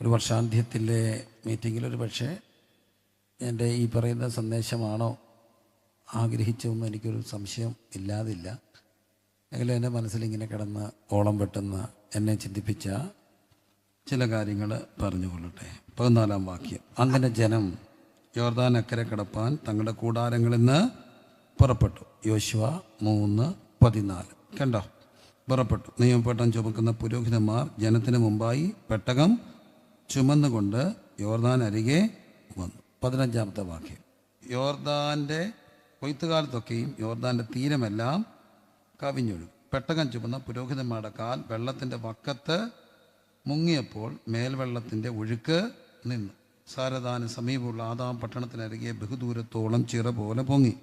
ഒരു വർഷാന്ത്യത്തിലെ മീറ്റിങ്ങിൽ ഒരു പക്ഷേ എൻ്റെ ഈ പറയുന്ന സന്ദേശമാണോ ആഗ്രഹിച്ചതെന്ന് എനിക്കൊരു സംശയം ഇല്ലാതില്ല. എങ്കിലും എൻ്റെ മനസ്സിലിങ്ങനെ കിടന്ന് ഓളം വെട്ടുന്ന എന്നെ ചിന്തിപ്പിച്ച ചില കാര്യങ്ങൾ പറഞ്ഞുകൊള്ളട്ടെ. 14-ാം വാക്യം. അങ്ങനെ ജനം യോർദാൻ അക്കരെ കടപ്പാൻ തങ്ങളുടെ കൂടാരങ്ങളിൽ നിന്ന് പുറപ്പെട്ടു. യോശുവ 3:14. കണ്ടോ? പുറപ്പെട്ടു. നിയമപ്പെട്ടം ചുമക്കുന്ന പുരോഹിതന്മാർ ജനത്തിന് മുമ്പായി പെട്ടകം ചുമന്നുകൊണ്ട് യോർദാൻ അരികെ വന്നു. 15-ാമത്തെ വാക്യം. യോർദാൻ്റെ കൊയ്ത്തുകാലത്തൊക്കെയും യോർദാൻ്റെ തീരമെല്ലാം കവിഞ്ഞൊഴുകും. പെട്ടകം ചുമന്ന പുരോഹിതന്മാരുടെ കാൽ വെള്ളത്തിൻ്റെ വക്കത്ത് മുങ്ങിയപ്പോൾ മേൽവെള്ളത്തിൻ്റെ ഒഴുക്ക് നിന്നു. സാരദാന് സമീപമുള്ള ആദാം പട്ടണത്തിനരികെ ബഹുദൂരത്തോളം ചിറ പോലെ പൊങ്ങി.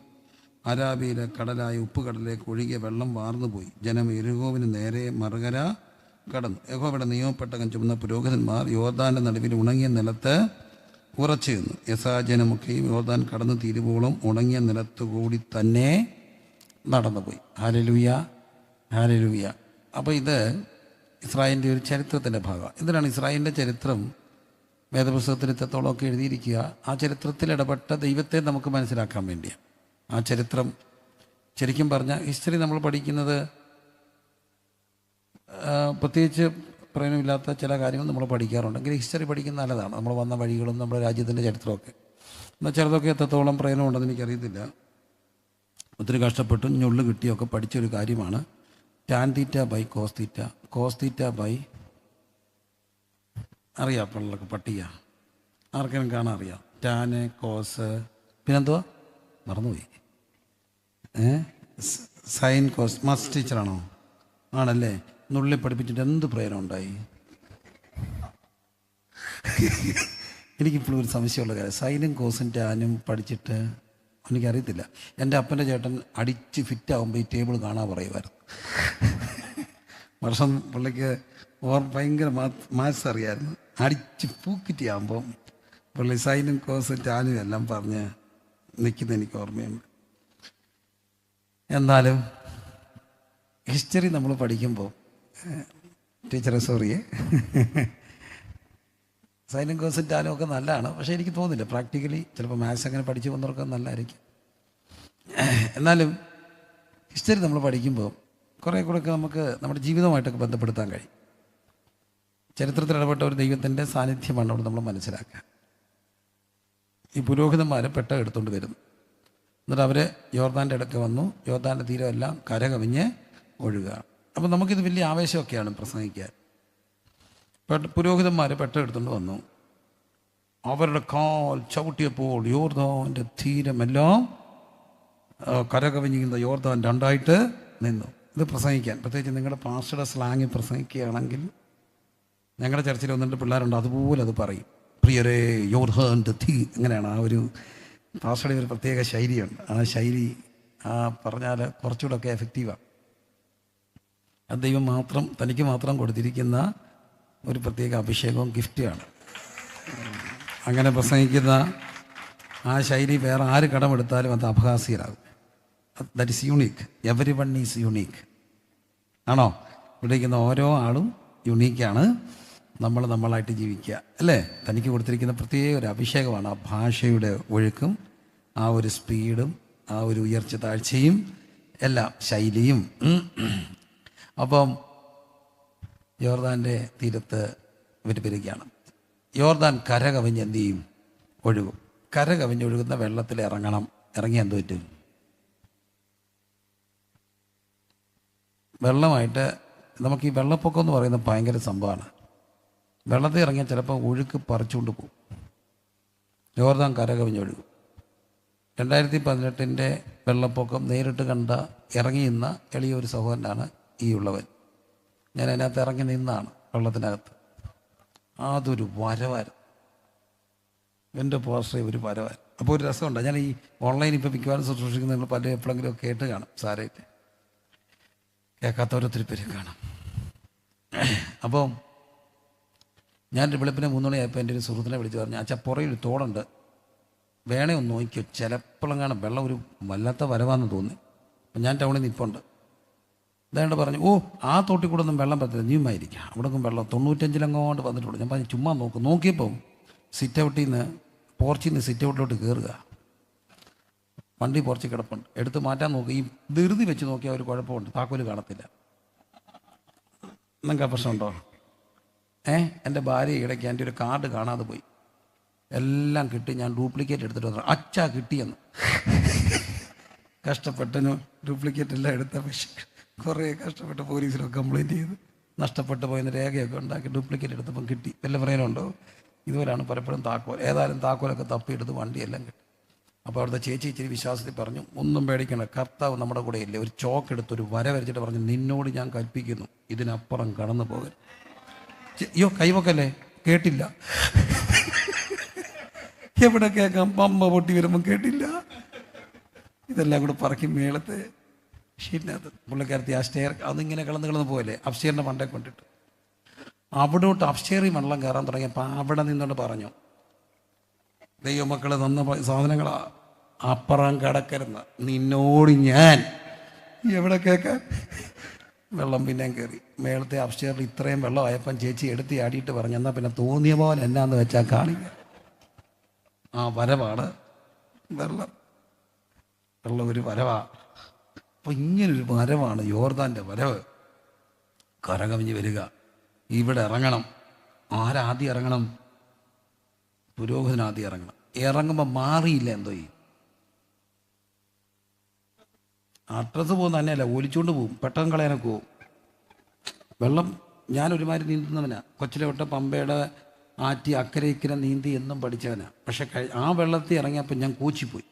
അരാബിയിലെ കടലായ ഉപ്പുകടലിലേക്ക് ഒഴുകിയ വെള്ളം വാർന്നുപോയി. ജനം യെരിഹോവിന് നേരെ മറുകര കടന്നു. യഹോവയുടെ നിയമപ്പെട്ടകം ചുമന്ന പുരോഹിതന്മാർ യോർദാൻ്റെ നടുവിൽ ഉണങ്ങിയ നിലത്ത് ഉറച്ചു നിന്നു. യസാജനമൊക്കെയും യോർദാൻ കടന്നു തീരുവോളം ഉണങ്ങിയ നിലത്തുകൂടി തന്നെ നടന്നുപോയി. Hallelujah, hallelujah. അപ്പോൾ ഇത് ഇസ്രായേലിൻ്റെ ഒരു ചരിത്രത്തിൻ്റെ ഭാഗമാണ്. ഇതിനാണ് ഇസ്രായേലിൻ്റെ ചരിത്രം വേദപുസ്തകത്തിൽ ഇത്രത്തോളമൊക്കെ എഴുതിയിരിക്കുക. ആ ചരിത്രത്തിൽ ഇടപെട്ട ദൈവത്തെ നമുക്ക് മനസ്സിലാക്കാൻ വേണ്ടിയാണ്. ആ ചരിത്രം ശരിക്കും പറഞ്ഞാൽ ഹിസ്റ്ററി നമ്മൾ പഠിക്കുന്നത് പ്രത്യേകിച്ച് പ്രയോജനമില്ലാത്ത ചില കാര്യങ്ങൾ നമ്മൾ പഠിക്കാറുണ്ടെങ്കിൽ ഹിസ്റ്ററി പഠിക്കുന്ന നല്ലതാണ്. നമ്മൾ വന്ന വഴികളും നമ്മുടെ രാജ്യത്തിൻ്റെ ചരിത്രമൊക്കെ. എന്നാൽ ചിലതൊക്കെ എത്രത്തോളം പ്രയോജനമുണ്ടെന്ന് എനിക്കറിയത്തില്ല. ഒത്തിരി കഷ്ടപ്പെട്ടും ഞൊള്ളു കിട്ടിയൊക്കെ പഠിച്ചൊരു കാര്യമാണ് tan theta by cos theta. Cos theta by അറിയാം. പിള്ളേർക്ക് പട്ടിക ആർക്കെങ്കിലും കാണാൻ അറിയാം. ടാന്, കോസ്, പിന്നെന്തുവാ മറന്നുപോയി. Sine, cos. മാത്സ് ടീച്ചറാണോ? ആണല്ലേ. നുള്ളി പഠിപ്പിച്ചിട്ട് എന്ത് പ്രയോജനം ഉണ്ടായി? എനിക്കിപ്പോഴും ഒരു സംശയമുള്ള കാര്യം, സൈനും കോസും ടാനും പഠിച്ചിട്ട് എനിക്കറിയത്തില്ല. എൻ്റെ അപ്പൻ്റെ ചേട്ടൻ അടിച്ച് ഫിറ്റാകുമ്പോൾ ഈ ടേബിൾ കാണാൻ പറയുമായിരുന്നു. വർഷം പുള്ളിക്ക് ഭയങ്കര മാത്സ് അറിയായിരുന്നു. അടിച്ച് പൂക്കിറ്റിയാകുമ്പം പുള്ളി സൈനും കോസും ടാനും എല്ലാം പറഞ്ഞ് നിൽക്കുന്ന എനിക്ക് ഓർമ്മയുണ്ട്. എന്നാലും ഹിസ്റ്ററി നമ്മൾ പഠിക്കുമ്പോൾ ടീച്ചറെ സോറിയേ, സൈനും കോസും ടാനും ഒക്കെ നല്ലതാണ്. പക്ഷേ എനിക്ക് തോന്നുന്നില്ല പ്രാക്ടിക്കലി ചിലപ്പോൾ മാത്സ് അങ്ങനെ പഠിച്ചു വന്നവർക്ക് നല്ലതായിരിക്കും. എന്നാലും ഹിസ്റ്ററി നമ്മൾ പഠിക്കുമ്പോൾ കുറേ കൂടെയൊക്കെ നമുക്ക് നമ്മുടെ ജീവിതമായിട്ടൊക്കെ ബന്ധപ്പെടുത്താൻ കഴിയും. ചരിത്രത്തിൽ ഇടപെട്ട ഒരു ദൈവത്തിൻ്റെ സാന്നിധ്യമാണ് അവിടെ നമ്മൾ മനസ്സിലാക്കുക. ഈ പുരോഹിതന്മാരെ പെട്ടകം എടുത്തുകൊണ്ട് വരുന്നു. എന്നിട്ട് അവർ യോർദാൻ്റെ ഇടയ്ക്ക് വന്നു. യോർദാൻ്റെ തീരമെല്ലാം കരകവിഞ്ഞ് ഒഴുകുകയാണ്. അപ്പോൾ നമുക്കിത് വലിയ ആവേശമൊക്കെയാണ് പ്രസംഗിക്കാൻ. പുരോഹിതന്മാർ പെട്ടകം എടുത്തുകൊണ്ട് വന്നു. അവരുടെ കാൽ ചവിട്ടിയപ്പോൾ യോർദാൻ്റെ തീരമെല്ലാം കരകവിഞ്ഞിരിക്കുന്ന യോർദാൻ രണ്ടായിട്ട് നിന്നു. ഇത് പ്രസംഗിക്കാൻ, പ്രത്യേകിച്ച് നിങ്ങളുടെ പാസ്റ്ററുടെ സ്ലാങ്ങിൽ പ്രസംഗിക്കുകയാണെങ്കിൽ, ഞങ്ങളുടെ ചർച്ചിൽ വന്നിട്ട് പിള്ളേരുണ്ട് അതുപോലെ അത് പറയും. പ്രിയരേ യോർദാൻ്റെ തീ, അങ്ങനെയാണ്. ആ ഒരു പാസ്റ്ററുടെ ഒരു പ്രത്യേക ശൈലിയുണ്ട്. ആ ശൈലി പറഞ്ഞാൽ കുറച്ചുകൂടെയൊക്കെ എഫക്റ്റീവാണ്. അത് ദൈവം മാത്രം, തനിക്ക് മാത്രം കൊടുത്തിരിക്കുന്ന ഒരു പ്രത്യേക അഭിഷേകവും ഗിഫ്റ്റുമാണ്. അങ്ങനെ പ്രസംഗിക്കുന്ന ആ ശൈലി വേറെ ആര് കടമെടുത്താലും അത് അപഹാസ്യരാകും. That is unique. Everyone is unique. ആണോ? ഇവിടെ ഇരിക്കുന്ന ഓരോ ആളും യുണീക്കാണ്. നമ്മൾ നമ്മളായിട്ട് ജീവിക്കുക, അല്ലേ? തനിക്ക് കൊടുത്തിരിക്കുന്ന പ്രത്യേക ഒരു അഭിഷേകമാണ് ആ ഭാഷയുടെ ഒഴുക്കും, ആ ഒരു സ്പീഡും, ആ ഒരു ഉയർച്ച താഴ്ചയും എല്ലാം, ശൈലിയും. അപ്പം യോർദാൻ്റെ തീരത്ത് ഇവർ പെരുകയാണ്. യോർദാൻ കരകവിഞ്ഞ് എന്ത് ചെയ്യും? ഒഴുകും. കരകവിഞ്ഞൊഴുകുന്ന വെള്ളത്തിൽ ഇറങ്ങണം. ഇറങ്ങി എന്ത് പറ്റും? വെള്ളമായിട്ട് നമുക്ക് ഈ വെള്ളപ്പൊക്കം എന്ന് പറയുന്നത് ഭയങ്കര സംഭവമാണ്. വെള്ളത്തിൽ ഇറങ്ങിയാൽ ചിലപ്പോൾ ഒഴുക്ക് പറിച്ചുകൊണ്ട് പോകും. യോർദാൻ കരകവിഞ്ഞൊഴുകും. 2018 വെള്ളപ്പൊക്കം നേരിട്ട് കണ്ട ഇറങ്ങി നിന്ന എളിയൊരു സഹോദരനാണ് ഈ ഉള്ളവൻ. ഞാൻ അതിനകത്ത് ഇറങ്ങി നിന്നാണ് വെള്ളത്തിനകത്ത്. അതൊരു വരവായിരുന്നു. എൻ്റെ പോസ്റ്ററെ ഒരു വരവായിരുന്നു. അപ്പോൾ ഒരു രസമുണ്ട്. ഞാൻ ഈ ഓൺലൈൻ ഇപ്പോൾ മിക്കവാറും ശുശ്രൂഷിക്കുന്ന നിങ്ങൾ പല എപ്പോഴെങ്കിലും കേട്ട് കാണും. സാരമില്ല, കേൾക്കാത്തവരൊത്തിരി പേര് കാണാം. അപ്പോൾ ഞാൻ വെളുപ്പിനെ 3 മണിയായപ്പോൾ എൻ്റെ ഒരു സുഹൃത്തിനെ വിളിച്ച് പറഞ്ഞു, അച്ഛാ പുറയിൽ തോടുണ്ട്, വേണേ ഒന്ന് നോക്കിയോ, ചിലപ്പോഴെങ്ങാണ് വെള്ളം ഒരു വല്ലാത്ത വരവാന്ന് തോന്നി. അപ്പം ഞാൻ ടൗണിൽ നിൽപ്പുണ്ട്. ഇതാണ്ട് പറഞ്ഞു, ഓ ആ തോട്ടിൽ കൂടെ ഒന്നും വെള്ളം പറ്റില്ല, നീയുമായിരിക്കാം, അവിടെ ഒന്നും വെള്ളം 95 വന്നിട്ടുള്ളൂ. ഞാൻ പറഞ്ഞു ചുമ്മാ നോക്കിയപ്പം സിറ്റ് ഔട്ടിൽ നിന്ന് പോർച്ചിൽ നിന്ന് സിറ്റ് ഔട്ടിലോട്ട് കയറുക. വണ്ടി പോർച്ച് കിടപ്പുണ്ട്, എടുത്ത് മാറ്റാൻ നോക്കി. ഈ ധൃതി വെച്ച് നോക്കിയാൽ ഒരു കുഴപ്പമുണ്ട്, താക്കോല് കാണത്തില്ല. നിങ്ങൾക്ക് ആ പ്രശ്നമുണ്ടോ? എൻ്റെ ഭാര്യ ഇടയ്ക്ക് എൻ്റെ ഒരു കാർഡ് കാണാതെ പോയി, എല്ലാം കിട്ടി. ഞാൻ ഡ്യൂപ്ലിക്കേറ്റ് എടുത്തിട്ട് വന്നു, അച്ഛാ കിട്ടിയെന്ന്. കഷ്ടപ്പെട്ടു ഡ്യൂപ്ലിക്കേറ്റ് എല്ലാം എടുത്ത, പക്ഷേ കുറേ കഷ്ടപ്പെട്ട് പോലീസിലൊക്കെ കംപ്ലയിൻറ്റ് ചെയ്ത് നഷ്ടപ്പെട്ടു പോയെന്ന് രേഖയൊക്കെ ഉണ്ടാക്കി ഡ്യൂപ്ലിക്കേറ്റ് എടുത്തപ്പം കിട്ടി. വല്ല പറയാനുണ്ടോ? ഇതുപോലെയാണ് പലപ്പോഴും താക്കോൽ. ഏതായാലും താക്കോലൊക്കെ തപ്പിയെടുത്ത് വണ്ടിയെല്ലാം കിട്ടി. അപ്പോൾ അവിടുത്തെ ചേച്ചി ഇച്ചിരി വിശ്വാസത്തിൽ പറഞ്ഞു, ഒന്നും പേടിക്കണം, കർത്താവ് നമ്മുടെ കൂടെ ഇല്ലേ. ഒരു ചോക്ക് എടുത്ത് ഒരു വര വരച്ചിട്ട് പറഞ്ഞു, നിന്നോട് ഞാൻ കൽപ്പിക്കുന്നു ഇതിനപ്പുറം കടന്നു പോകരുത്. അയ്യോ കൈവക്കല്ലേ, കേട്ടില്ല. എവിടെ കേൾക്കാം, പമ്പ പൊട്ടി വരുമ്പം കേട്ടില്ല. ഇതെല്ലാം കൂടെ പറക്കി മേളത്തെ ഷീറ്റിനകത്ത് പുള്ളിക്കാരത്തി ആ സ്റ്റെയർ അതിങ്ങനെ കിളന്ന് പോയല്ലേ, അപ്സ്റ്റെയറിൻ്റെ മണ്ടേ കൊണ്ടിട്ട് അവിടോട്ട് അപ്സ്റ്റെയറിൽ വെള്ളം കയറാൻ തുടങ്ങിയപ്പോൾ അവിടെ നിന്നോണ്ട് പറഞ്ഞു, ദൈവമക്കളെ തന്ന സാധനങ്ങളാ, അപ്പുറം കിടക്കരുന്ന്, നിന്നോട് ഞാൻ. എവിടെ കേൾക്കാൻ? വെള്ളം പിന്നെയും കയറി. മേളത്തെ അപ്സ്റ്റെയറിൽ ഇത്രയും വെള്ളമായപ്പം ചേച്ചി എടുത്ത് ആടിയിട്ട് പറഞ്ഞു, എന്നാൽ പിന്നെ തോന്നിയ പോലെ എന്നാന്ന് വെച്ചാൽ കാണിക്കുക. ആ വരവാണ് വെള്ളം ഒരു വരവാ. അപ്പോൾ ഇങ്ങനൊരു വരവാണ് യോർദാൻ്റെ വരവ്. കരകവിഞ്ഞ് വരിക, ഇവിടെ ഇറങ്ങണം. ആരാദ്യം ഇറങ്ങണം? പുരോഹിതനാദ്യം ഇറങ്ങണം. ഇറങ്ങുമ്പോൾ മാറിയില്ല എന്തോ ചെയ്യും? അഡ്രസ്സ് പോകുന്ന തന്നെയല്ല, ഒലിച്ചുകൊണ്ട് പോകും, പെട്ടെന്ന് കളയാനൊക്കെ പോകും. വെള്ളം ഞാനൊരുമാതിരി നീന്തുന്നവനാ, കൊച്ചിലെ തൊട്ട് പമ്പയുടെ ആറ്റി അക്കരെ ഇക്കരെ നീന്തി എന്നും പഠിച്ചവനാ. പക്ഷെ ആ വെള്ളത്തിൽ ഇറങ്ങിയപ്പോൾ ഞാൻ കൂച്ചിപ്പോയി.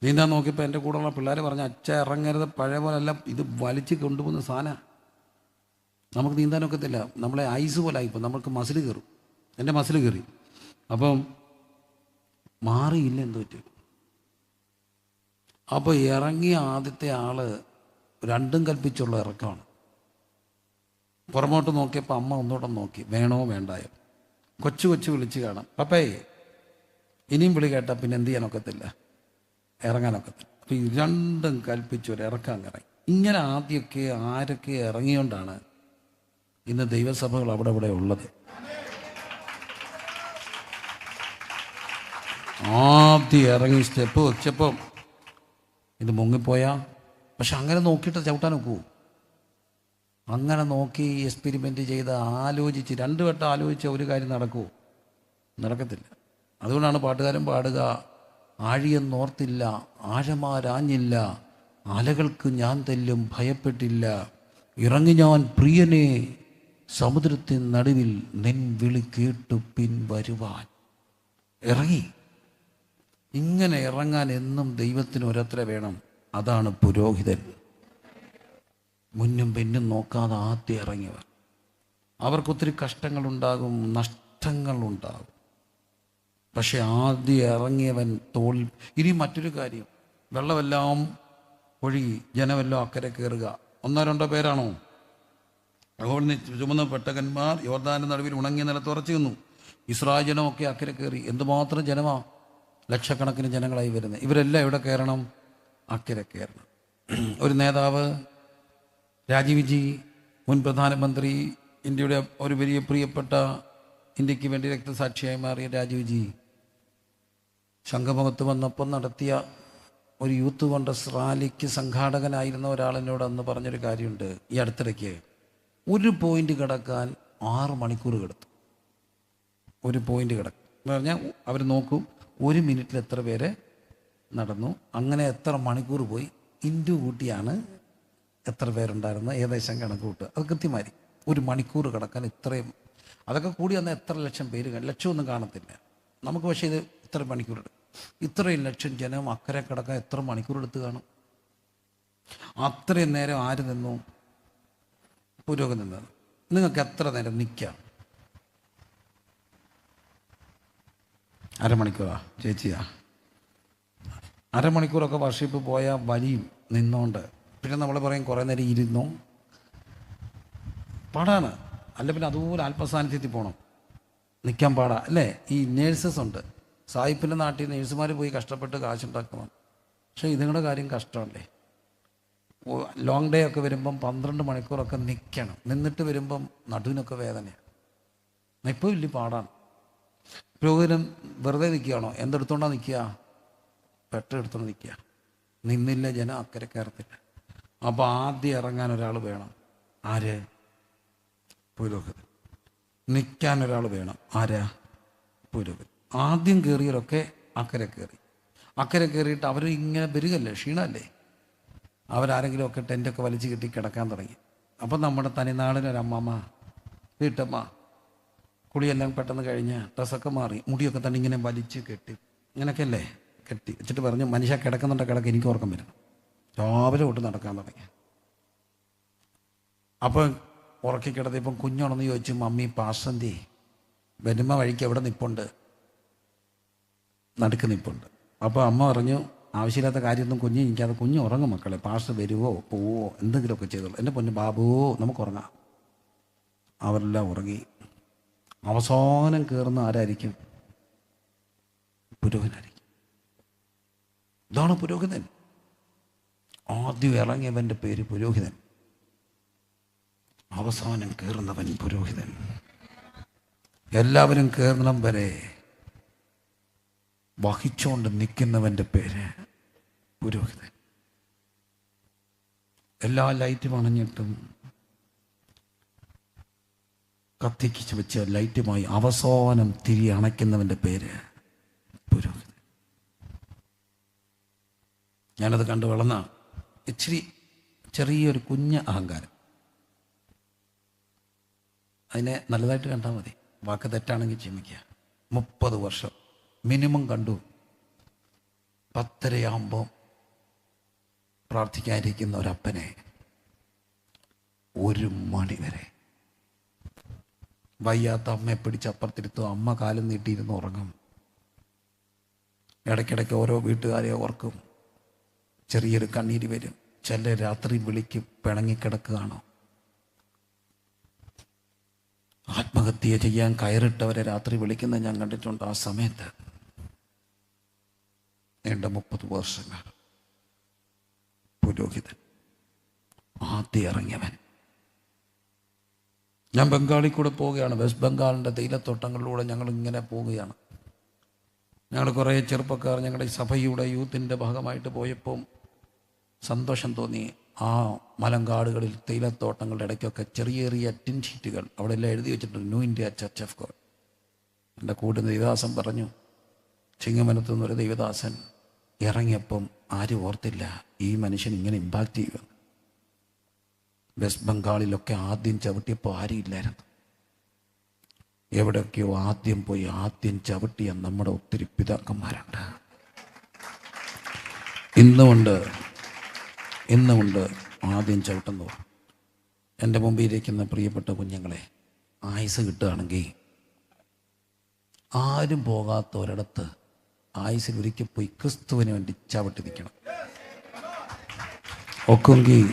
നീന്താൻ നോക്കിയപ്പോൾ എൻ്റെ കൂടെയുള്ള പിള്ളേർ പറഞ്ഞു, അച്ഛ ഇറങ്ങരുത്, പഴയ പോലല്ല, ഇത് വലിച്ച് കൊണ്ടുപോകുന്ന സാധനമാണ്, നമുക്ക് നീന്താനൊക്കത്തില്ല, നമ്മളെ ഐസ് പോലെ ആയിപ്പോൾ, നമുക്ക് മസിൽ കയറും. എൻ്റെ മസിൽ കയറി. അപ്പം മാറിയില്ല, എന്ത് പറ്റും? അപ്പോൾ ഇറങ്ങിയ ആദ്യത്തെ ആള് രണ്ടും കൽപ്പിച്ചുള്ള ഇറക്കമാണ്. പുറമോട്ട് നോക്കിയപ്പോൾ അമ്മ ഒന്നുകൂടെ നോക്കി, വേണോ വേണ്ടായോ. കൊച്ചു വിളിച്ച് കാണാം, പപ്പേ ഇനിയും വിളി കേട്ടാൽ പിന്നെ എന്ത് ചെയ്യാനൊക്കത്തില്ല, ഇറങ്ങാനൊക്കത്തില്ല. അപ്പോൾ ഈ രണ്ടും കൽപ്പിച്ചൊരു ഇറക്കാൻ ഇറങ്ങി. ഇങ്ങനെ ആദ്യമൊക്കെ ആരൊക്കെ ഇറങ്ങിയോണ്ടാണ് ഇന്ന് ദൈവസഭകൾ അവിടെ ഇവിടെ ഉള്ളത്. ആദ്യം ഇറങ്ങി സ്റ്റെപ്പ് വെച്ചപ്പം ഇത് മുങ്ങിപ്പോയാ. പക്ഷെ അങ്ങനെ നോക്കിയിട്ട് ചവിട്ടാൻ ഒക്കുമോ? അങ്ങനെ നോക്കി എക്സ്പെരിമെൻ്റ് ചെയ്ത് ആലോചിച്ച് 2 വട്ടം ആലോചിച്ച ഒരു കാര്യം നടക്കുമോ? നടക്കത്തില്ല. അതുകൊണ്ടാണ് പാട്ടുകാരൻ പാടുക, ആഴിയെന്നോർത്തില്ല, ആഴമാരാഞ്ഞില്ല, അലകൾക്ക് ഞാൻ തെല്ലും ഭയപ്പെട്ടില്ല, ഇറങ്ങി ഞാൻ പ്രിയനെ സമുദ്രത്തിൻ നടുവിൽ നിൻ വിളി കേട്ടു പിൻവരുവാൻ. ഇറങ്ങി. ഇങ്ങനെ ഇറങ്ങാൻ എന്നും ദൈവത്തിന് ഒരത്ര വേണം. അതാണ് പുരോഹിതൻ. മുന്നും പിന്നും നോക്കാതെ ആദ്യം ഇറങ്ങിയവർ. അവർക്കൊത്തിരി കഷ്ടങ്ങളുണ്ടാകും, നഷ്ടങ്ങളുണ്ടാകും. പക്ഷെ ആദ്യം ഇറങ്ങിയവൻ തോളിൽ. ഇനി മറ്റൊരു കാര്യം, വെള്ളമെല്ലാം ഒഴുകി, ജനമെല്ലാം അക്കരെ കയറുക. 1-2 പേരാണോ? അവിടെ ചുമന്ന പെട്ടകന്മാർ യോർദാന്റെ നടുവിൽ ഉണങ്ങിയ നിലത്ത് ഉറച്ചു നിന്നു. ഇസ്രായേൽ ജനമൊക്കെ അക്കരെ കയറി. എന്തുമാത്രം ജനമാ, ലക്ഷക്കണക്കിന് ജനങ്ങളായി വരുന്നത്. ഇവരെല്ലാം എവിടെ കയറണം? അക്കരെ കയറണം. ഒരു നേതാവ് രാജീവ്ജി, മുൻ പ്രധാനമന്ത്രി, ഇന്ത്യയുടെ ഒരു വലിയ പ്രിയപ്പെട്ട, ഇന്ത്യക്ക് വേണ്ടി രക്തസാക്ഷിയായി മാറിയ രാജീവ്ജി ശംഖുമുഖത്ത് വന്നപ്പോൾ നടത്തിയ ഒരു യൂത്ത് കോൺഗ്രസ് റാലിക്ക് സംഘാടകനായിരുന്ന ഒരാളെന്നോട് അന്ന് പറഞ്ഞൊരു കാര്യമുണ്ട്. ഈ അടുത്തിടയ്ക്ക് ഒരു പോയിന്റ് കിടക്കാൻ 6 മണിക്കൂർ കിടത്തും. ഒരു പോയിന്റ് കിടക്കും എന്ന് പറഞ്ഞാൽ അവർ നോക്കും 1 മിനിറ്റിൽ എത്ര പേരെ നടന്നു, അങ്ങനെ എത്ര മണിക്കൂർ പോയി, ഇൻറ്റു കൂട്ടിയാണ് എത്ര പേരുണ്ടായിരുന്നു ഏകദേശം കണക്ക് കൂട്ടുക. അത് കൃത്യമായി 1 മണിക്കൂർ കിടക്കാൻ ഇത്രയും. അതൊക്കെ കൂടി വന്നാൽ എത്ര ലക്ഷം പേര്, ലക്ഷമൊന്നും കാണത്തില്ല നമുക്ക്. പക്ഷേ ഇത് ഇത്ര മണിക്കൂർ എടുക്കും. ഇത്രയും ലക്ഷം ജനം അക്കരെ കിടക്കാൻ എത്ര മണിക്കൂർ എടുത്ത് കാണും? അത്രയും നേരം ആര് നിന്നു? പുരോഗതി നിന്നത്. നിങ്ങൾക്ക് എത്ര നേരം നിൽക്കാം? അരമണിക്കൂറാ ചേച്ചിയാ? അരമണിക്കൂറൊക്കെ വർഷിപ്പ് പോയാൽ വലിയും നിന്നോണ്ട്. പിന്നെ നമ്മൾ പറയും കുറേ നേരം ഇരുന്നോ, പാടാണ്. അല്ല പിന്നെ അതുപോലെ ആത്മസാന്നിധ്യത്തിൽ പോകണം, നിൽക്കാൻ പാടാ അല്ലേ? ഈ നേഴ്സസ് ഉണ്ട്, സായിപ്പിൻ്റെ നാട്ടിൽ നേഴ്സുമാർ പോയി കഷ്ടപ്പെട്ട് കാശുണ്ടാക്കണം. പക്ഷേ ഇതുങ്ങളുടെ കാര്യം കഷ്ടമല്ലേ? ലോങ് ഡേ ഒക്കെ വരുമ്പം 12 മണിക്കൂറൊക്കെ നിൽക്കണം. നിന്നിട്ട് വരുമ്പം നടുവിനൊക്കെ വേദനയാണ്. ഇപ്പോൾ വലിയ പാടാണ്. പുരോഹിതൻ വെറുതെ നിൽക്കുകയാണോ? എന്തെടുത്തോണ്ടാ നിൽക്കുക? പെട്ടെടുത്തോണ്ട് നിൽക്കുക. നിന്നില്ല ജനം അക്കരെ കയറത്തില്ല. അപ്പോൾ ആദ്യം ഇറങ്ങാൻ ഒരാൾ വേണം. ആര്? പുരോഹിതൻ. നിൽക്കാൻ ഒരാൾ വേണം. ആരാ? പുരോഹിതൻ. ആദ്യം കയറിയവരൊക്കെ അക്കരെ കയറി. അക്കരെ കയറിയിട്ട് അവർ ഇങ്ങനെ വരികയല്ലേ, ക്ഷീണമല്ലേ. അവരാരെങ്കിലുമൊക്കെ ടെൻ്റൊക്കെ വലിച്ചു കെട്ടി കിടക്കാൻ തുടങ്ങി. അപ്പം നമ്മുടെ തനിനാടിനൊരമ്മമ്മ, വീട്ടമ്മ, കുളിയെല്ലാം പെട്ടെന്ന് കഴിഞ്ഞ് ഡ്രസ്സൊക്കെ മാറി മുടിയൊക്കെ തന്നെ ഇങ്ങനെ വലിച്ച് കെട്ടി, ഇങ്ങനെയൊക്കെ അല്ലേ കെട്ടി വെച്ചിട്ട് പറഞ്ഞു, മനുഷ്യ കിടക്കുന്നുണ്ട്, കിടക്ക്, എനിക്ക് ഓർക്കം വരുന്നു. രാവിലെ തൊട്ട് നടക്കാൻ തുടങ്ങി. അപ്പം ഉറക്കി കിടത്തിയപ്പം കുഞ്ഞുണെന്ന് ചോദിച്ചു, മമ്മി പാസന്തി വരുമ്പ വഴിക്ക് എവിടെ നിപ്പുണ്ട്? നടുക്ക് നിപ്പുണ്ട്. അപ്പോൾ അമ്മ പറഞ്ഞു, ആവശ്യമില്ലാത്ത കാര്യമൊന്നും കുഞ്ഞ് എനിക്കത്, കുഞ്ഞ് ഉറങ്ങും മക്കളെ, പാസ് വരുവോ പോവോ എന്തെങ്കിലുമൊക്കെ ചെയ്തോളൂ, എൻ്റെ പൊന്ന് ബാബുവോ നമുക്ക് ഉറങ്ങാം. അവരെല്ലാം ഉറങ്ങി. അവസാനം കയറുന്ന ആരായിരിക്കും? പുരോഹിതനായിരിക്കും. ഇതാണ് പുരോഹിതൻ. ആദ്യം ഇറങ്ങിയവൻ്റെ പേര് പുരോഹിതൻ, അവസാനം കയറുന്നവൻ പുരോഹിതൻ. എല്ലാവരും കയറണം വരെ വഹിച്ചുകൊണ്ട് നിൽക്കുന്നവൻ്റെ പേര് പുരോഹിതൻ. എല്ലാ ലൈറ്റും അണഞ്ഞിട്ടും കത്തിക്കിച്ച് വെച്ച ലൈറ്റുമായി അവസാനം തിരി അണയ്ക്കുന്നവൻ്റെ പേര് പുരോഹിതൻ. ഞാനത് കണ്ടു വളർന്ന ഇച്ചിരി ചെറിയൊരു കുഞ്ഞ് അഹങ്കാരം. അതിനെ നല്ലതായിട്ട് കണ്ടാൽ മതി, വാക്ക് തെറ്റാണെങ്കിൽ ക്ഷമിക്കുക. 30 വർഷം മിനിമം കണ്ടു. 10:30 പ്രാർത്ഥിക്കാനിരിക്കുന്ന ഒരപ്പനെ 1 മണി വരെ വയ്യാത്ത അമ്മയെ പിടിച്ച് അപ്പുറത്തിരുത്തും. അമ്മ കാലും നീട്ടിയിരുന്ന് ഉറങ്ങും. ഇടയ്ക്കിടയ്ക്ക് ഓരോ വീട്ടുകാരെ ഓർക്കും. ചെറിയൊരു കണ്ണീര് വരും. ചില രാത്രി വിളിക്കും, പിണങ്ങിക്കിടക്കുകയാണോ? ആത്മഹത്യ ചെയ്യാൻ കയറിട്ടവരെ രാത്രി വിളിക്കുന്നത് ഞാൻ കണ്ടിട്ടുണ്ട്. ആ സമയത്ത് നീണ്ട 30 വർഷങ്ങൾ പുരോഹിതൻ ആദ്യം ഇറങ്ങിയവൻ. ഞാൻ ബംഗാളിൽ കൂടെ പോവുകയാണ്. വെസ്റ്റ് ബംഗാളിൻ്റെ തേയിലത്തോട്ടങ്ങളിലൂടെ ഞങ്ങൾ ഇങ്ങനെ പോവുകയാണ്. ഞങ്ങൾ കുറേ ചെറുപ്പക്കാർ ഞങ്ങളുടെ സഭയുടെ യൂത്തിൻ്റെ ഭാഗമായിട്ട് പോയപ്പോൾ സന്തോഷം തോന്നി. ആ മലങ്കാടുകളിൽ തേയിലത്തോട്ടങ്ങളുടെ ഇടയ്ക്കൊക്കെ ചെറിയ ചെറിയ ടിൻ ഷീറ്റുകൾ അവിടെ എല്ലാം എഴുതി വെച്ചിട്ടുണ്ട്, new India church of God. എൻ്റെ കൂടെ ദൈവദാസൻ പറഞ്ഞു, ചിങ്ങമനത്തു നിന്നൊരു ദൈവദാസൻ ഇറങ്ങിയപ്പം ആരും ഓർത്തില്ല ഈ മനുഷ്യൻ ഇങ്ങനെ ഇമ്പാക്റ്റ് ചെയ്യുക. വെസ്റ്റ് ബംഗാളിലൊക്കെ ആദ്യം ചവിട്ടിയപ്പോൾ ആരും ഇല്ലായിരുന്നു. എവിടെയൊക്കെയോ ആദ്യം പോയി ആദ്യം ചവിട്ടിയ നമ്മുടെ ഒത്തിരി പിതാക്കന്മാരുണ്ട്. ഇന്നുമുണ്ട് ആദ്യം ചവിട്ടുന്നവർ. എൻ്റെ മുമ്പിലിരിക്കുന്ന പ്രിയപ്പെട്ട കുഞ്ഞുങ്ങളെ, ആയുസ് കിട്ടുകയാണെങ്കിൽ ആരും പോകാത്ത ഒരിടത്ത് ആയുസിൽ ഒരിക്കൽ പോയി ക്രിസ്തുവിന് വേണ്ടി ചവിട്ടി നിൽക്കണം. ഒക്കെങ്കിൽ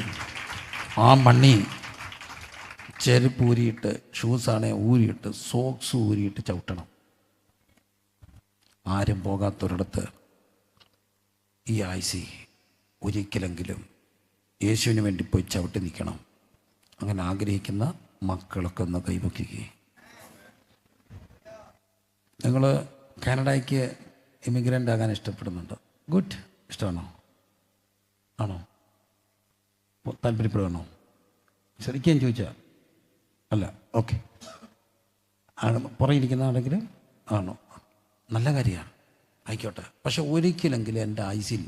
ആ മണ്ണി ചെരുപ്പ് ഊരിയിട്ട്, ഷൂസാണെ ഊരിയിട്ട്, സോക്സ് ഊരിയിട്ട് ചവിട്ടണം. ആരും പോകാത്തൊരിടത്ത് ഈ ആയുസി ഒരിക്കലെങ്കിലും യേശുവിന് വേണ്ടി പോയി ചവിട്ടി നിൽക്കണം. അങ്ങനെ ആഗ്രഹിക്കുന്ന മക്കളൊക്കെ ഒന്ന് കൈവയ്ക്കുകയും. നിങ്ങൾ കാനഡയ്ക്ക് ഇമിഗ്രൻ്റ് ആകാൻ ഇഷ്ടപ്പെടുന്നുണ്ട്? ഗുഡ്. ഇഷ്ടമാണോ? ആണോ? താല്പര്യപ്പെടുകയാണോ? ശരിക്കും ചോദിച്ചാൽ അല്ല, ഓക്കെ. പുറകിരിക്കുന്ന ആണെങ്കിൽ ആണോ? നല്ല കാര്യമാണ്, ആയിക്കോട്ടെ. പക്ഷെ ഒരിക്കലെങ്കിലും എൻ്റെ ആയുസിൽ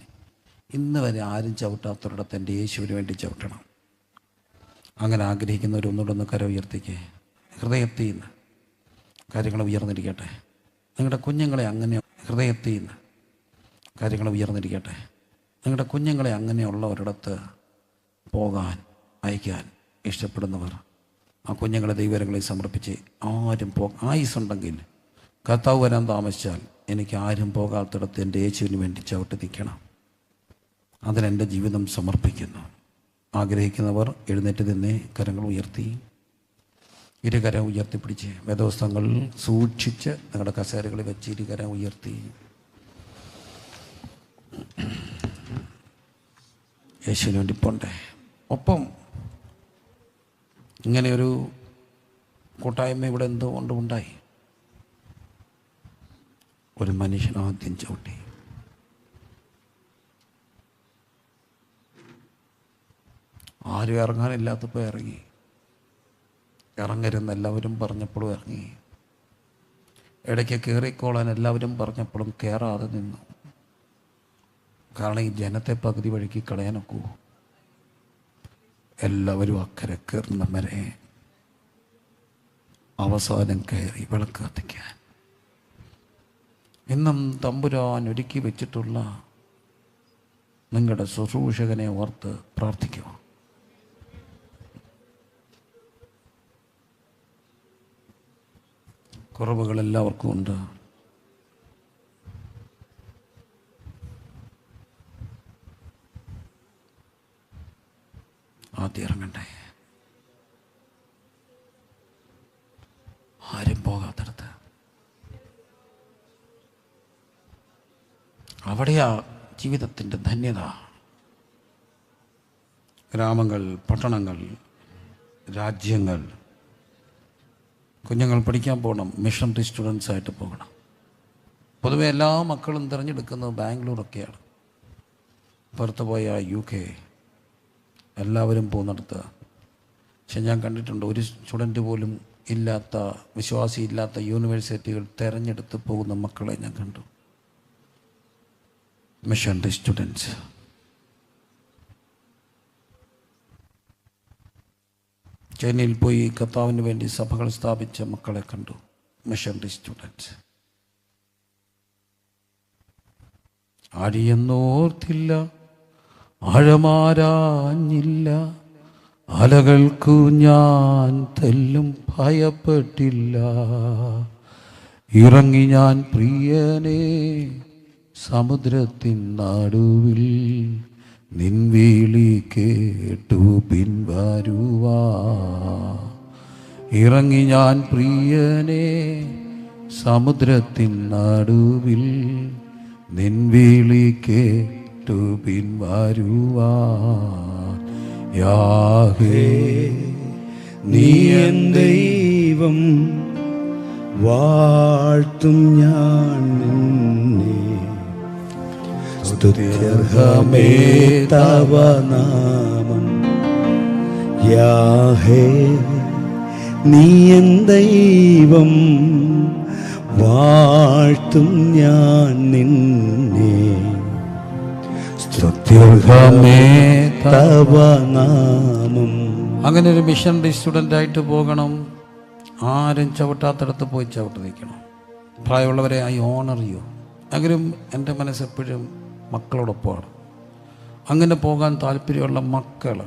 ഇന്ന് വരെ ആരും ചവിട്ടാത്തൊരിടത്ത് എൻ്റെ യേശുവിന് വേണ്ടി ചവിട്ടണം. അങ്ങനെ ആഗ്രഹിക്കുന്നവരൊന്നുകൂടെ കര ഉയർത്തിക്കേ. ഹൃദയത്തിൽ നിന്ന് കാര്യങ്ങൾ ഉയർന്നിരിക്കട്ടെ. നിങ്ങളുടെ കുഞ്ഞുങ്ങളെ അങ്ങനെ ഹൃദയത്തിൽ നിന്ന് കാര്യങ്ങൾ ഉയർന്നിരിക്കട്ടെ. നിങ്ങളുടെ കുഞ്ഞുങ്ങളെ അങ്ങനെയുള്ള ഒരിടത്ത് പോകാൻ അയക്കാൻ ഇഷ്ടപ്പെടുന്നവർ ആ കുഞ്ഞുങ്ങളെ ദൈവകരങ്ങളിൽ സമർപ്പിച്ച് ആരും ആയുസുണ്ടെങ്കിൽ, കർത്താവ് വരാൻ താമസിച്ചാൽ എനിക്ക് ആരും പോകാത്തിടത്ത് എൻ്റെ യേശുവിന് വേണ്ടി ചവിട്ടി നിൽക്കണം. അതിനെൻ്റെ ജീവിതം സമർപ്പിക്കുന്നു. ആഗ്രഹിക്കുന്നവർ എഴുന്നേറ്റ് തന്നെ കരങ്ങൾ ഉയർത്തി, ഇരുകരം ഉയർത്തിപ്പിടിച്ച് വേദോസ്തങ്ങൾ സൂക്ഷിച്ച് നിങ്ങളുടെ കസേരകളിൽ വെച്ച് ഇരുകരം ഉയർത്തി യേശുവിന് വേണ്ടി പോണ്ടേ. ഒപ്പം ഇങ്ങനെയൊരു കൂട്ടായ്മ ഇവിടെ എന്തുകൊണ്ടും ഉണ്ടായി. ഒരു മനുഷ്യൻ ആദ്യം ചവിട്ടി. ആരും ഇറങ്ങാനില്ലാത്തപ്പോൾ ഇറങ്ങി. ഇറങ്ങരുന്ന് എല്ലാവരും പറഞ്ഞപ്പോഴും ഇറങ്ങി. ഇടയ്ക്ക് കയറിക്കോളാൻ എല്ലാവരും പറഞ്ഞപ്പോഴും കയറാതെ നിന്നു. കാരണം ഈ ജനത്തെ പകുതി വഴിക്ക് കളയാനൊക്കൂ. എല്ലാവരും അക്കരെ കയറുന്ന വരെ അവസാനം കയറി വിളക്ക് കത്തിക്കാൻ. ഇന്നും തമ്പുരാൻ ഒരുക്കി വെച്ചിട്ടുള്ള നിങ്ങളുടെ ശുശ്രൂഷകനെ ഓർത്ത് പ്രാർത്ഥിക്കുക. കുറവുകൾ എല്ലാവർക്കും ഉണ്ട്. ആദ്യം ഇറങ്ങണ്ടേ? ആരും പോകാത്തടത്ത് അവിടെയാ ജീവിതത്തിൻ്റെ ധന്യത. ഗ്രാമങ്ങൾ, പട്ടണങ്ങൾ, രാജ്യങ്ങൾ. കുഞ്ഞുങ്ങൾ പഠിക്കാൻ പോകണം, മിഷണറി സ്റ്റുഡൻസായിട്ട് പോകണം. പൊതുവെ എല്ലാ മക്കളും തിരഞ്ഞെടുക്കുന്നത് ബാംഗ്ലൂരൊക്കെയാണ്. പുറത്ത് പോയ UK എല്ലാവരും പോകുന്നിടത്ത്. പക്ഷെ ഞാൻ കണ്ടിട്ടുണ്ട്, ഒരു സ്റ്റുഡൻറ്റ് പോലും ഇല്ലാത്ത, വിശ്വാസിയില്ലാത്ത യൂണിവേഴ്സിറ്റികൾ തിരഞ്ഞെടുത്ത് പോകുന്ന മക്കളെ ഞാൻ കണ്ടു. Missionary students. ചൈനയിൽ പോയി കർത്താവിന് വേണ്ടി സഭകൾ സ്ഥാപിച്ച മക്കളെ കണ്ടു. Missionary students. ആഴിയെന്നോർത്തില്ല, ആഴമാരാഞ്ഞില്ല, അലകൾക്കു ഞാൻ തെല്ലും ഭയപ്പെട്ടില്ല. ഇറങ്ങി ഞാൻ പ്രിയനെ സമുദ്രത്തിൻ നടുവിൽ, നിൻ വിളി കേട്ടു പിൻവരുവാ. ഇറങ്ങി ഞാൻ പ്രിയനെ സമുദ്രത്തിൻ നടുവിൽ, നിൻ വിളി കേട്ടു പിൻവരുവാ. യാഹേ നീ എൻ ദൈവം, വാഴ്ത്തും ഞാൻ നിന്നെ. സ്തുത്യർഹമേ തവ നാമം. യാഹേ നീ എൻ ദൈവം, വാഴ്ത്തും ഞാൻ നിന്നെ. സ്തുത്യർഹമേ തവ നാമം. അങ്ങനെ ഒരു മിഷണറി സ്റ്റുഡൻ്റായിട്ട് പോകണം. ആരും ചവിട്ടാത്തടത്ത് പോയി ചവിട്ട് നിൽക്കണം. പ്രായമുള്ളവരെ ഐ ഓണർ യു. എങ്കിലും എൻ്റെ മനസ്സെപ്പോഴും മക്കളോടൊപ്പമാണ്. അങ്ങനെ പോകാൻ താല്പര്യമുള്ള മക്കൾ,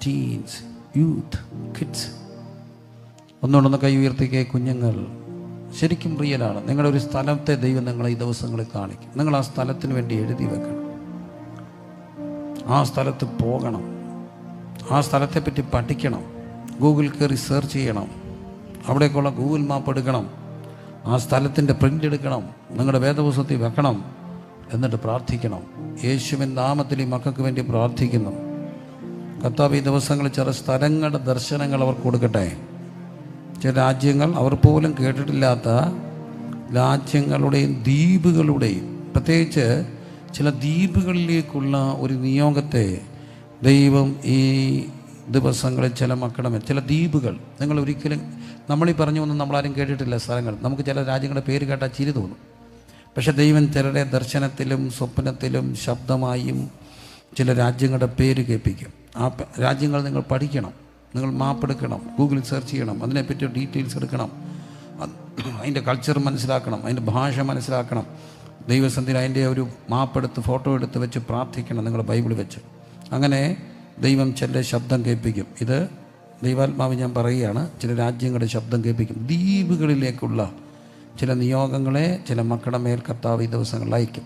ടീൻസ്, യൂത്ത്, കിഡ്സ്, ഒന്നുകൊണ്ടൊന്ന് കൈ ഉയർത്തിക്കേ. കുഞ്ഞുങ്ങൾ ശരിക്കും റിയലാണ്. നിങ്ങളുടെ ഒരു സ്ഥലത്തെ ദൈവം നിങ്ങളെ ഈ ദിവസങ്ങളിൽ കാണിക്കും. നിങ്ങൾ ആ സ്ഥലത്തിന് വേണ്ടി എഴുതി വെക്കണം. ആ സ്ഥലത്ത് പോകണം. ആ സ്ഥലത്തെപ്പറ്റി പഠിക്കണം. ഗൂഗിൾ കയറി സെർച്ച് ചെയ്യണം. അവിടേക്കുള്ള ഗൂഗിൾ മാപ്പ് എടുക്കണം. ആ സ്ഥലത്തിൻ്റെ പ്രിൻ്റ് എടുക്കണം. നിങ്ങളുടെ വേദപുസ്തകത്തിൽ വെക്കണം. എന്നിട്ട് പ്രാർത്ഥിക്കണം. യേശുവിൻ നാമത്തിൽ ഈ മക്കൾക്ക് വേണ്ടി പ്രാർത്ഥിക്കുന്നു. കർത്താവ് ഈ ദിവസങ്ങളിൽ ചില സ്ഥലങ്ങളുടെ ദർശനങ്ങൾ അവർക്ക് കൊടുക്കട്ടെ. ചില രാജ്യങ്ങൾ അവർ പോലും കേട്ടിട്ടില്ലാത്ത രാജ്യങ്ങളുടെയും ദ്വീപുകളുടെയും, പ്രത്യേകിച്ച് ചില ദ്വീപുകളിലേക്കുള്ള ഒരു നിയോഗത്തെ ദൈവം ഈ ദിവസങ്ങളിൽ ചില മക്കളുടെ ചില ദ്വീപുകൾ, നിങ്ങൾ ഒരിക്കലും നമ്മളീ പറഞ്ഞൊന്നും നമ്മളാരും കേട്ടിട്ടില്ല സ്ഥലങ്ങൾ. നമുക്ക് ചില രാജ്യങ്ങളുടെ പേര് കേട്ടാൽ ചിരി തോന്നും. പക്ഷെ ദൈവം ചിലരുടെ ദർശനത്തിലും സ്വപ്നത്തിലും ശബ്ദമായും ചില രാജ്യങ്ങളുടെ പേര് കേൾപ്പിക്കും. ആ രാജ്യങ്ങൾ നിങ്ങൾ പഠിക്കണം. നിങ്ങൾ മാപ്പ് എടുക്കണം, ഗൂഗിളിൽ സെർച്ച് ചെയ്യണം, അതിനെപ്പറ്റി ഡീറ്റെയിൽസ് എടുക്കണം, അതിൻ്റെ കൾച്ചർ മനസ്സിലാക്കണം, അതിൻ്റെ ഭാഷ മനസ്സിലാക്കണം. ദൈവസന്ധിയിൽ അതിൻ്റെ ഒരു മാപ്പെടുത്ത് ഫോട്ടോ എടുത്ത് വെച്ച് പ്രാർത്ഥിക്കണം, നിങ്ങൾ ബൈബിൾ വെച്ച്. അങ്ങനെ ദൈവം ചില ശബ്ദം കേൾപ്പിക്കും. ഇത് ദൈവാത്മാവ് ഞാൻ പറയുകയാണ്. ചില രാജ്യങ്ങളുടെ ശബ്ദം കേൾപ്പിക്കും. ദ്വീപുകളിലേക്കുള്ള ചില നിയോഗങ്ങളെ ചില മക്കളുടെ മേൽ കർത്താവ് ഈ ദിവസങ്ങളിൽ അയക്കും.